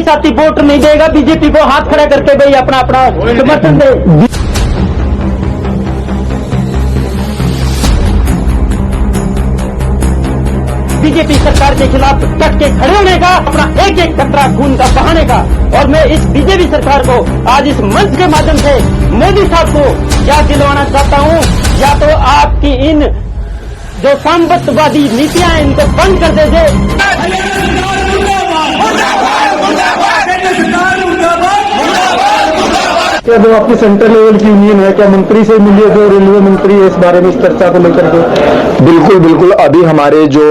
मोदी साथी वोट नहीं देगा बीजेपी को, हाथ खड़ा करके भाई अपना अपना समर्थन दे। बीजेपी सरकार के खिलाफ डट के खड़े होने का, अपना एक एक कतरा खून का बहाने का। और मैं इस बीजेपी सरकार को आज इस मंच के माध्यम से मोदी साहब को याद दिलवाना चाहता हूं, या तो आपकी इन जो साम्यवादी नीतियां हैं इनको बंद कर दीजिए। क्या जो आपकी सेंट्रल लेवल की यूनियन है, क्या मंत्री से मिली जो रेलवे मंत्री है, इस बारे में इस चर्चा को लेकर के? बिल्कुल बिल्कुल। अभी हमारे जो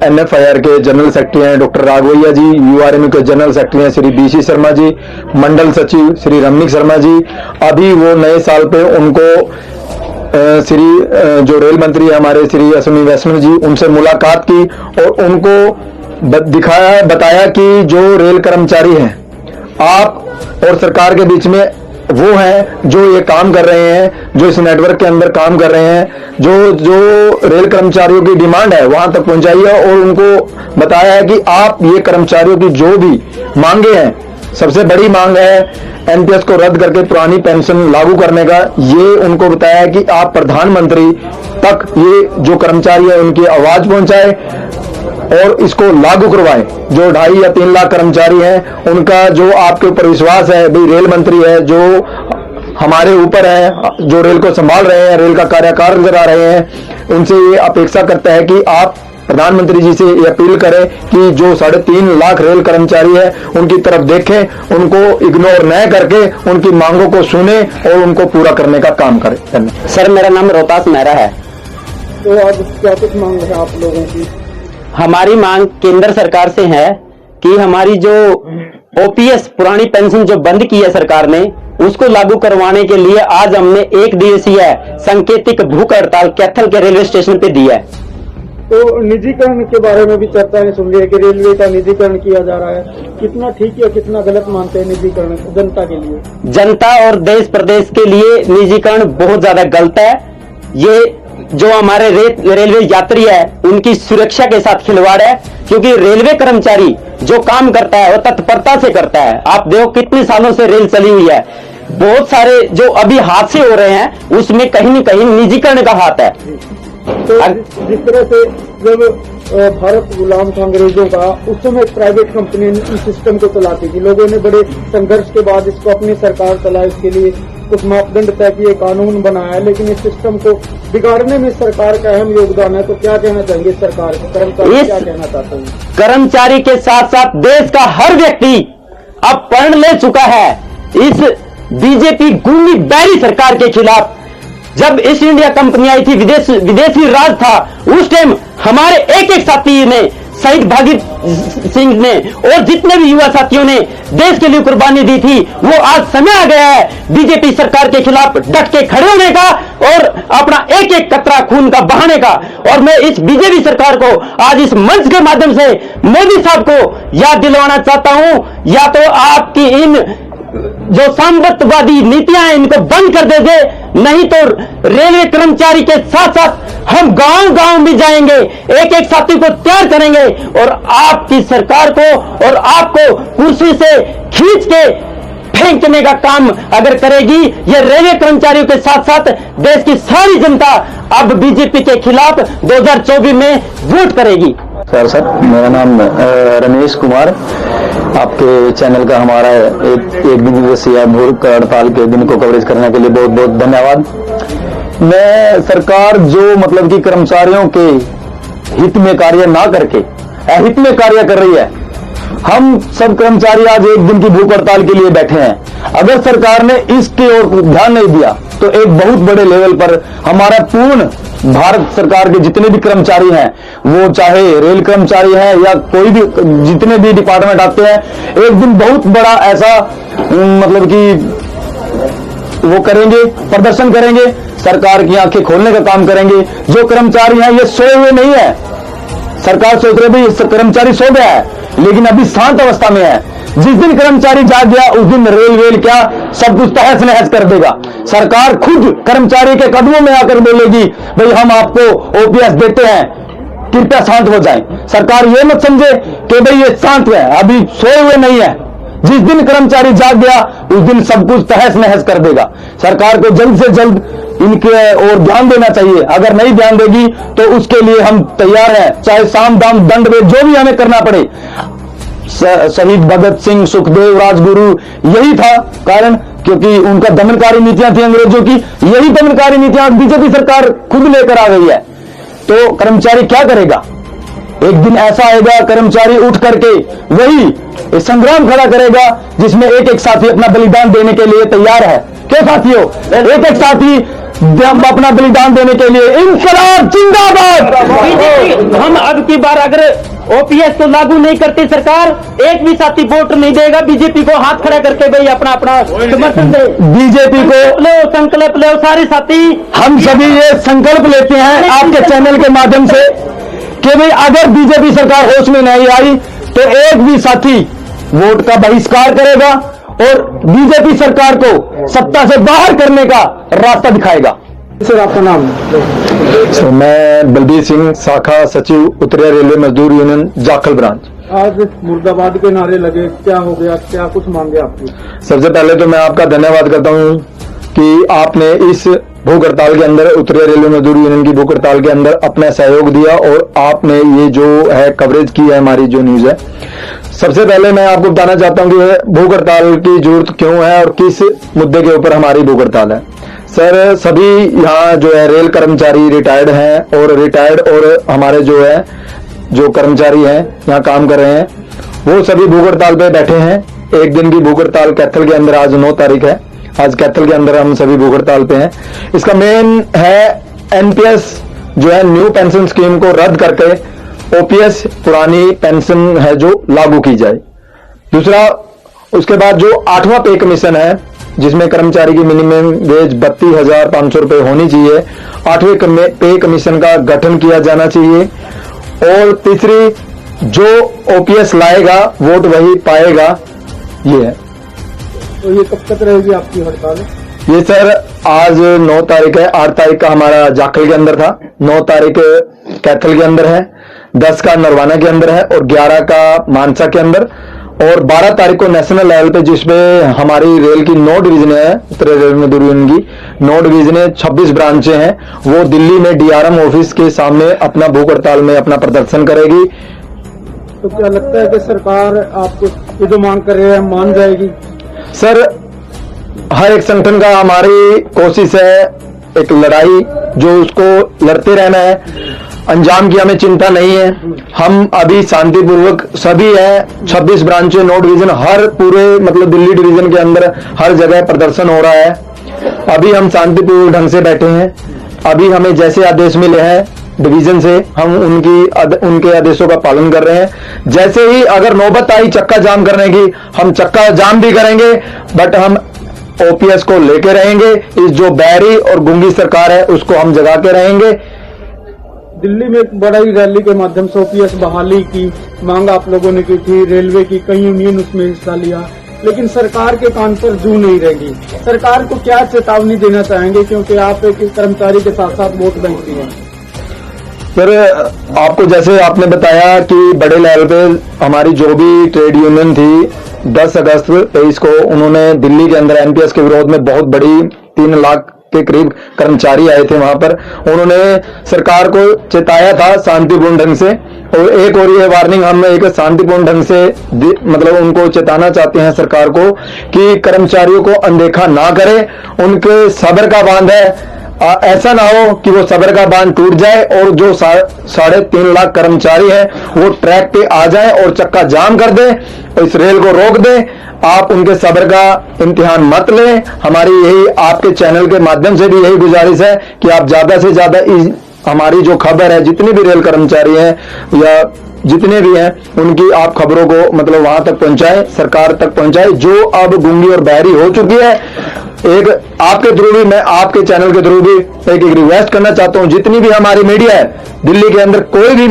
NFIR के जनरल सेक्रेटरी हैं डॉक्टर राघवैया जी, URM के जनरल सेक्रेटरी हैं श्री BC शर्मा जी, मंडल सचिव श्री रमनिक शर्मा जी, अभी वो नए साल पे उनको श्री जो रेल मंत्री है हमारे श्री अश्विनी वैष्णव जी, उनसे मुलाकात की और उनको बताया कि जो रेल कर्मचारी हैं आप और सरकार के बीच में वो हैं जो ये काम कर रहे हैं, जो इस नेटवर्क के अंदर काम कर रहे हैं, जो रेल कर्मचारियों की डिमांड है वहां तक पहुंचाई है और उनको बताया है कि आप ये कर्मचारियों की जो भी मांगे हैं, सबसे बड़ी मांग है NPS को रद्द करके पुरानी पेंशन लागू करने का, ये उनको बताया है कि आप प्रधानमंत्री तक ये जो कर्मचारी है उनकी आवाज पहुंचाए और इसको लागू करवाएं। जो 2.5 या 3 लाख कर्मचारी हैं उनका जो आपके ऊपर विश्वास है, भाई रेल मंत्री है जो हमारे ऊपर है, जो रेल को संभाल रहे हैं, रेल का कार्यकाल करा रहे हैं, उनसे ये अपेक्षा करता है कि आप प्रधानमंत्री जी से ये अपील करें कि जो 3.5 लाख रेल कर्मचारी है उनकी तरफ देखें, उनको इग्नोर न करके उनकी मांगों को सुने और उनको पूरा करने का काम करें। सर मेरा नाम रोहतास मेहरा है। तो आज क्या कुछ मांग है आप लोगों की? हमारी मांग केंद्र सरकार से है कि हमारी जो OPS पुरानी पेंशन जो बंद की है सरकार ने, उसको लागू करवाने के लिए आज हमने 1 दिवसीय सांकेतिक भूख हड़ताल कैथल के रेलवे स्टेशन पे दी है। तो निजीकरण के बारे में भी चर्चाएं सुन रही है कि रेलवे का निजीकरण किया जा रहा है, कितना ठीक या कितना गलत मानते हैं निजीकरण जनता के लिए? जनता और देश प्रदेश के लिए निजीकरण बहुत ज्यादा गलत है। ये जो हमारे रेलवे यात्री है उनकी सुरक्षा के साथ खिलवाड़ है, क्योंकि रेलवे कर्मचारी जो काम करता है वो तत्परता से करता है। आप देखो कितने सालों से रेल चली हुई है, बहुत सारे जो अभी हादसे हो रहे हैं उसमें कहीं न कहीं निजीकरण का हाथ है। तो जिस तरह से जब भारत गुलाम था अंग्रेजों का, उस समय प्राइवेट कंपनी इस सिस्टम को चलाती थी, लोगों ने बड़े संघर्ष के बाद इसको अपनी सरकार चलाई, उसके लिए कुछ मापदंड तय किए, कानून बनाया, लेकिन इस सिस्टम को बिगाड़ने में सरकार का अहम योगदान है। तो क्या कहना चाहेंगे सरकार को, कर्मचारी क्या कहना चाहते हैं? कर्मचारी के साथ साथ देश का हर व्यक्ति अब प्रण ले चुका है इस बीजेपी गूंगी बैरी सरकार के खिलाफ। जब ईस्ट इंडिया कंपनी आई थी, विदेशी राज था, उस टाइम हमारे एक एक साथी ने, शहीद भागीर सिंह ने और जितने भी युवा साथियों ने देश के लिए कुर्बानी दी थी, वो आज समय आ गया है बीजेपी सरकार के खिलाफ डट के खड़े होने का और अपना एक एक कतरा खून का बहाने का। और मैं इस बीजेपी सरकार को आज इस मंच के माध्यम से मोदी साहब को याद दिलवाना चाहता हूं, या तो आपकी इन जो साम्यवादी नीतियां हैं इनको बंद कर दीजिए, नहीं तो रेलवे कर्मचारी के साथ साथ हम गांव-गांव में जाएंगे, एक एक साथी को तैयार करेंगे और आपकी सरकार को और आपको कुर्सी से खींच के फेंकने का काम अगर करेगी ये रेलवे कर्मचारियों के साथ साथ देश की सारी जनता अब बीजेपी के खिलाफ 2024 में वोट करेगी। सर मेरा नाम रमेश कुमार, आपके चैनल का हमारा एक दिवसीय भूख हड़ताल के दिन को कवरेज करने के लिए बहुत बहुत धन्यवाद। मैं सरकार जो मतलब कि कर्मचारियों के हित में कार्य ना करके अहित में कार्य कर रही है, हम सब कर्मचारी आज एक दिन की भूख हड़ताल के लिए बैठे हैं। अगर सरकार ने इसकी ओर ध्यान नहीं दिया तो एक बहुत बड़े लेवल पर हमारा पूर्ण भारत सरकार के जितने भी कर्मचारी हैं, वो चाहे रेल कर्मचारी हैं या कोई भी जितने भी डिपार्टमेंट आते हैं, एक दिन बहुत बड़ा ऐसा मतलब कि वो करेंगे, प्रदर्शन करेंगे, सरकार की आंखें खोलने का काम करेंगे। जो कर्मचारी हैं ये सोए हुए नहीं है, सरकार सोच रही है भाई कर्मचारी सो गया है, लेकिन अभी शांत अवस्था में है। जिस दिन कर्मचारी जाग गया उस दिन रेल क्या सब कुछ तहस नहस कर देगा। सरकार खुद कर्मचारी के कदमों में आकर बोलेगी भाई हम आपको OPS देते हैं, कृपया शांत हो जाएं। सरकार ये मत समझे कि भाई ये शांत है, अभी सोए हुए नहीं है, जिस दिन कर्मचारी जाग गया उस दिन सब कुछ तहस नहस कर देगा। सरकार को जल्द से जल्द इनके और ध्यान देना चाहिए। अगर नहीं ध्यान देगी तो उसके लिए हम तैयार हैं, चाहे साम दाम दंड में जो भी हमें करना पड़े। शहीद भगत सिंह, सुखदेव, राजगुरु यही था कारण, क्योंकि उनका दमनकारी नीतियां थी अंग्रेजों की। यही दमनकारी नीतियां बीजेपी सरकार खुद लेकर आ गई है। तो कर्मचारी क्या करेगा? एक दिन ऐसा आएगा कर्मचारी उठ करके वही संग्राम खड़ा करेगा जिसमें एक एक साथी अपना बलिदान देने के लिए तैयार है। क्यों साथियों? एक एक साथी अपना बलिदान देने के लिए इंकलाब जिंदाबाद। हम अब की बार अगर ओपीएस को लागू नहीं करती सरकार, एक भी साथी वोट नहीं देगा बीजेपी को। हाथ खड़ा करके भाई अपना अपना समर्थन दे बीजेपी को। लो संकल्प लो सारे साथी, हम सभी ये संकल्प लेते हैं आपके चैनल के माध्यम से कि भाई अगर बीजेपी सरकार होश में नहीं आई तो एक भी साथी वोट का बहिष्कार करेगा और बीजेपी सरकार को सत्ता से बाहर करने का रास्ता दिखाएगा। सर आपका नाम? सर मैं बलबीर सिंह, शाखा सचिव उत्तरी रेलवे मजदूर यूनियन जाखल ब्रांच। आज मुर्दाबाद के नारे लगे, क्या हो गया, क्या कुछ मांगे आपकी? सबसे पहले तो मैं आपका धन्यवाद करता हूं कि आपने इस भूख हड़ताल के अंदर, उत्तरी रेलवे मजदूर यूनियन की भूख हड़ताल के अंदर अपना सहयोग दिया और आपने ये जो है कवरेज की है हमारी जो न्यूज है। सबसे पहले मैं आपको बताना चाहता हूं कि भूख हड़ताल की जरूरत क्यों है और किस मुद्दे के ऊपर हमारी भूख हड़ताल है। सर सभी यहाँ जो है रेल कर्मचारी रिटायर्ड हैं और हमारे जो है जो कर्मचारी हैं यहाँ काम कर रहे हैं वो सभी भूख हड़ताल पे बैठे हैं। एक दिन की भूख हड़ताल कैथल के अंदर, आज 9 तारीख है, आज कैथल के अंदर हम सभी भूख हड़ताल पे हैं। इसका मेन है एनपीएस जो है न्यू पेंशन स्कीम को रद्द करके ओपीएस पुरानी पेंशन है जो लागू की जाए। दूसरा उसके बाद जो 8वां पे कमीशन है जिसमें कर्मचारी की मिनिमम वेज 32,500 रुपए होनी चाहिए, 8वें पे कमीशन का गठन किया जाना चाहिए। और तीसरी जो ओपीएस लाएगा वोट वही पाएगा, ये है। तो ये कब तक रहेगी आपकी हड़ताल? ये सर आज 9 तारीख है, 8 तारीख का हमारा जाखल के अंदर था, 9 तारीख कैथल के अंदर है, 10 का नरवाना के अंदर है और 11 का मानसा के अंदर और 12 तारीख को नेशनल लेवल पे जिसमें हमारी रेल की 9 डिवीजन है, उत्तरी रेल मजदूर यूनियन की 9 डिवीजन 26 ब्रांचें हैं, वो दिल्ली में डीआरएम ऑफिस के सामने अपना भूख हड़ताल में अपना प्रदर्शन करेगी। तो क्या लगता है कि सरकार आपको ये जो मांग कर रहे हैं मान जाएगी? सर हर एक संगठन का हमारी कोशिश है एक लड़ाई जो उसको लड़ते रहना है, अंजाम की हमें चिंता नहीं है। हम अभी शांतिपूर्वक सभी है 26 ब्रांचें 9 डिवीजन हर पूरे मतलब दिल्ली डिवीजन के अंदर हर जगह प्रदर्शन हो रहा है। अभी हम शांतिपूर्वक ढंग से बैठे हैं। अभी हमें जैसे आदेश मिले हैं डिवीजन से हम उनके आदेशों का पालन कर रहे हैं। जैसे ही अगर नौबत आई चक्का जाम करने की हम चक्का जाम भी करेंगे, बट हम ओपीएस को लेके रहेंगे। इस जो बैरी और गुंगी सरकार है उसको हम जगा के रहेंगे। दिल्ली में एक बड़ी रैली के माध्यम से ओपीएस बहाली की मांग आप लोगों ने की थी, रेलवे की कई यूनियन उसमें हिस्सा लिया, लेकिन सरकार के कान पर जू नहीं रहेगी। सरकार को क्या चेतावनी देना चाहेंगे, क्योंकि आप एक कर्मचारी के साथ साथ वोट बैंक भी हैं? सर आपको जैसे आपने बताया कि बड़े लेवल पे हमारी जो भी ट्रेड यूनियन थी 10 अगस्त 23 को उन्होंने दिल्ली के अंदर एनपीएस के विरोध में बहुत बड़ी 3 लाख के करीब कर्मचारी आए थे वहां पर। उन्होंने सरकार को चेताया था शांतिपूर्ण ढंग से और एक और ये वार्निंग हम एक शांतिपूर्ण ढंग से मतलब उनको चेताना चाहते हैं सरकार को कि कर्मचारियों को अनदेखा ना करे। उनके सब्र का बांध है, ऐसा ना हो कि वो सब्र का बांध टूट जाए और जो 3.5 लाख कर्मचारी हैं वो ट्रैक पे आ जाएं और चक्का जाम कर दें और इस रेल को रोक दें। आप उनके सब्र का इम्तिहान मत लें। हमारी यही आपके चैनल के माध्यम से भी यही गुजारिश है कि आप ज्यादा से ज्यादा हमारी जो खबर है जितनी भी रेल कर्मचारी हैं या जितने भी हैं उनकी आप खबरों को मतलब वहां तक पहुंचाएं, सरकार तक पहुंचाएं। जो अब गुंगी और बहरी हो चुकी है, एक आपके थ्रू भी मैं आपके चैनल के थ्रू भी एक रिक्वेस्ट करना चाहता हूं, जितनी भी हमारी मीडिया है दिल्ली के अंदर कोई भी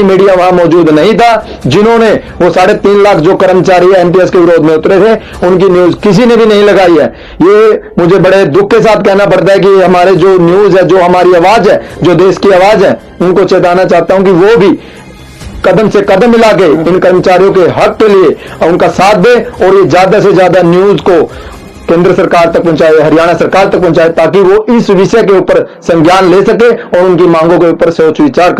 मीडिया वहां मौजूद नहीं था जिन्होंने वो 3.5 लाख जो कर्मचारी एनपीएस के विरोध में उतरे थे उनकी न्यूज किसी ने भी नहीं लगाई है। ये मुझे बड़े दुख के साथ कहना पड़ता है कि हमारे जो न्यूज है, जो हमारी आवाज है, जो देश की आवाज है, उनको चेताना चाहता हूं कि वो भी कदम से कदम मिला के इन कर्मचारियों के हक के लिए उनका साथ दे और ये ज्यादा से ज्यादा न्यूज को केंद्र सरकार तक पहुंचाए, हरियाणा सरकार तक पहुंचाए, ताकि वो इस विषय के ऊपर संज्ञान ले सके और उनकी मांगों के ऊपर सोच विचार कर